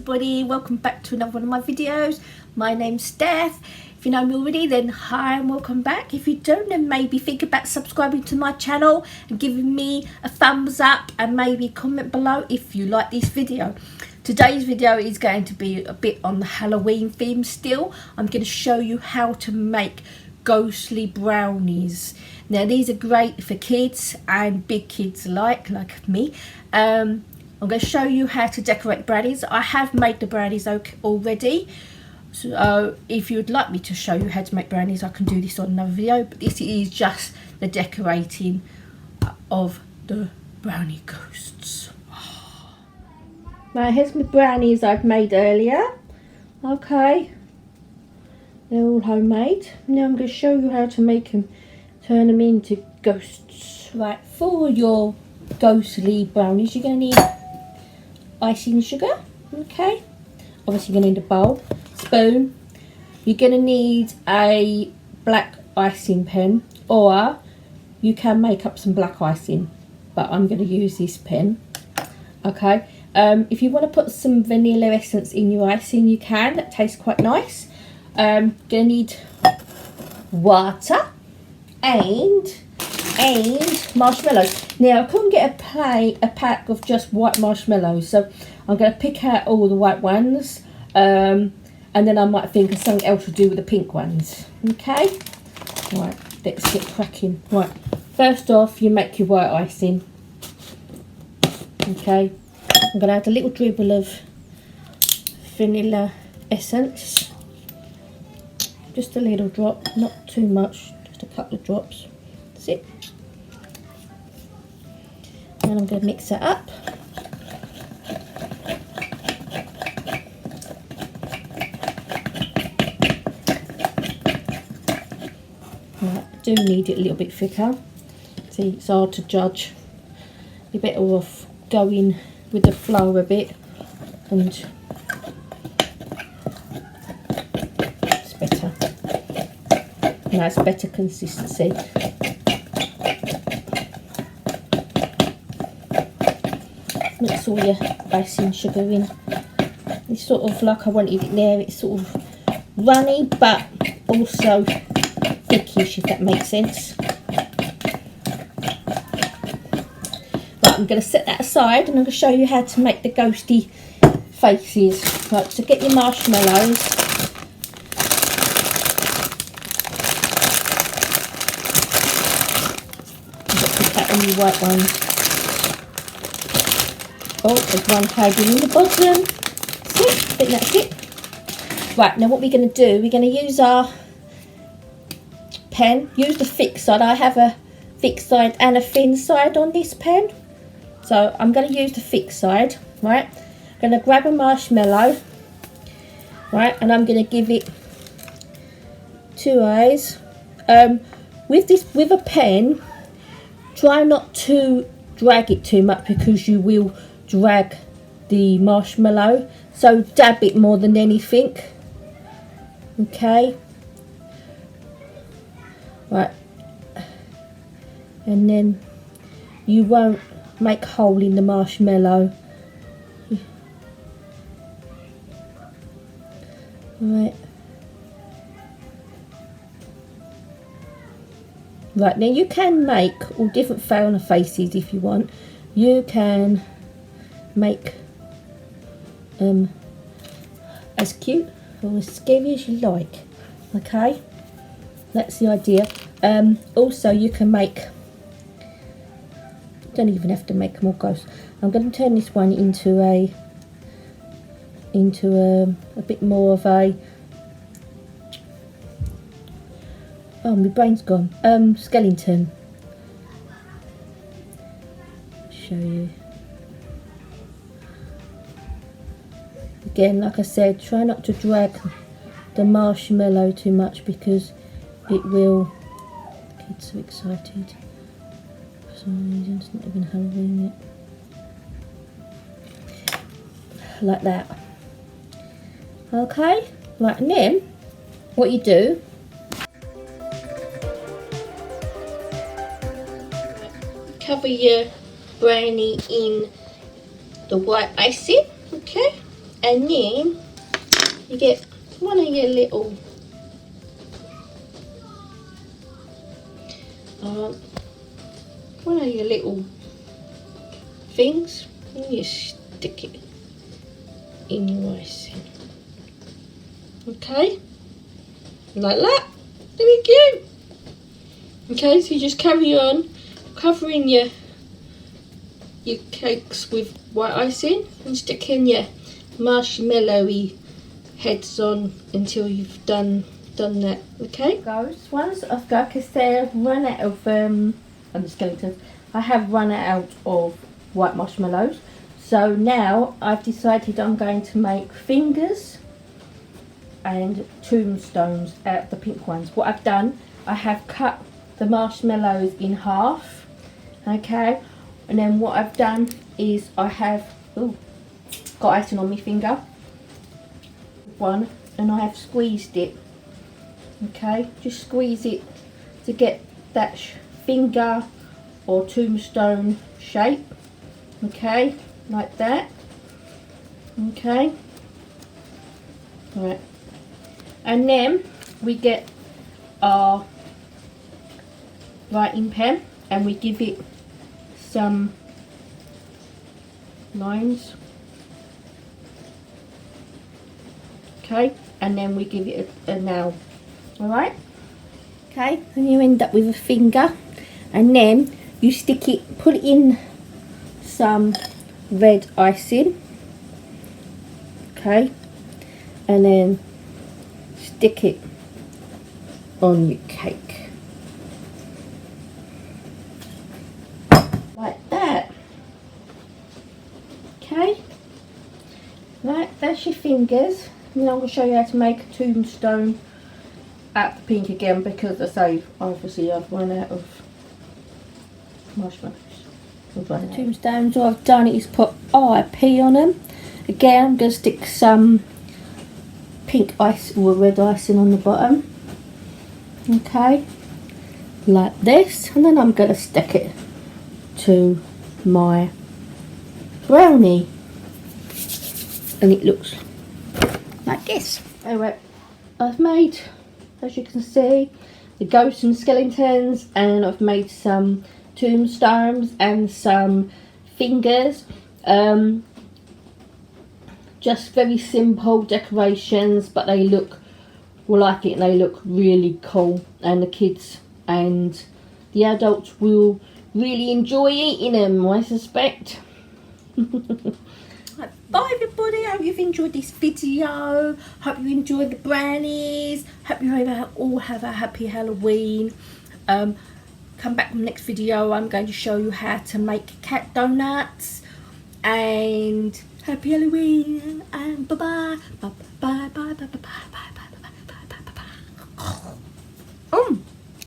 everybody, welcome back to another one of my videos. My name's Steph. If you know me already, then hi and welcome back. If you don't, then maybe think about subscribing to my channel and giving me a thumbs up and maybe comment below if you like this video. Today's video is going to be a bit on the Halloween theme still. I'm going to show you how to make ghostly brownies. Now these are great for kids and big kids like me. I'm going to show you how to decorate brownies. I have made the brownies already, so if you would like me to show you how to make brownies, I can do this on another video, but this is just the decorating of the brownie ghosts. Right, here's my brownies I've made earlier. Okay, they're all homemade. Now I'm going to show you how to make them, turn them into ghosts. Right, for your ghostly brownies you're going to need icing sugar. Okay, obviously you're going to need a bowl, spoon. You're going to need a black icing pen, or you can make up some black icing, but I'm going to use this pen. Okay, if you want to put some vanilla essence in your icing, you can. That tastes quite nice. Going to need water and marshmallows. Now I couldn't get a pack of just white marshmallows, so I'm going to pick out all the white ones, and then I might think of something else to do with the pink ones. Okay, right, let's get cracking. Right, first off you make your white icing. Okay, I'm going to add a little dribble of vanilla essence, just a little drop, not too much, just a couple of drops. That's it. And I'm going to mix it up. Right, I do need it a little bit thicker. See, it's hard to judge. You're better off going with the flow a bit, and it's better. Now it's better consistency. Mix all your icing sugar in. It's sort of like I wanted it there. It's sort of runny but also thickish, if that makes sense. Right, I'm going to set that aside and I'm going to show you how to make the ghosty faces. Right, so get your marshmallows. Put that on your white ones. Oh, there's one hiding in the bottom. See, I think that's it. Right, now what we're going to do, we're going to use our pen. Use the thick side. I have a thick side and a thin side on this pen, so I'm going to use the thick side. Right, I'm going to grab a marshmallow. Right, and I'm going to give it 2 eyes. With a pen, try not to drag it too much because you will drag the marshmallow, so dab it more than anything. Okay, right, and then you won't make a hole in the marshmallow. Right, now you can make all different fauna faces if you want. You can make as cute or as scary as you like. Okay, that's the idea. Also you can make, don't even have to make more ghosts. I'm going to turn this one into a bit more of a, oh, my brain's gone, skeleton. Show you again, like I said, try not to drag the marshmallow too much because it will, kids so excited for some reason. It's not even Halloween yet. Like that. Okay, right, and then what you do, cover your brownie in the white icing. Okay, And then you get one of your little things, and you stick it in your icing. Okay, like that. Very cute. Okay, so you just carry on covering your cakes with white icing and sticking your marshmallowy heads on until you've done that. Okay, guys, once I've got, because they've run out of the skeletons, I have run out of white marshmallows, so now I've decided I'm going to make fingers and tombstones out of the pink ones. What I've done, I have cut the marshmallows in half, okay, and then what I've done is I have got icing on my finger, one, and I have squeezed it. Okay, just squeeze it to get that finger or tombstone shape. Okay, like that. Okay, right, and then we get our writing pen and we give it some lines. Okay, and then we give it a nail. Alright, okay, and you end up with a finger, and then you stick it, put it in some red icing, okay, and then stick it on your cake like that. Okay, right, that's your fingers. Now I'm going to show you how to make a tombstone at the pink again, because I say obviously I've run out of marshmallows. The tombstones, all I've done is put RIP on them. Again, I'm going to stick some pink ice or red icing on the bottom. Okay, like this, and then I'm going to stick it to my brownie, and it looks like this. Anyway, I've made, as you can see, the ghosts and skeletons, and I've made some tombstones and some fingers. Just very simple decorations, but they look, will like it, and they look really cool, and the kids and the adults will really enjoy eating them, I suspect. Bye everybody, I hope you've enjoyed this video. Hope you enjoyed the brownies. Hope you all have a happy Halloween. Come back from the next video. I'm going to show you how to make cat donuts. And happy Halloween, and bye bye bye bye bye bye bye bye bye.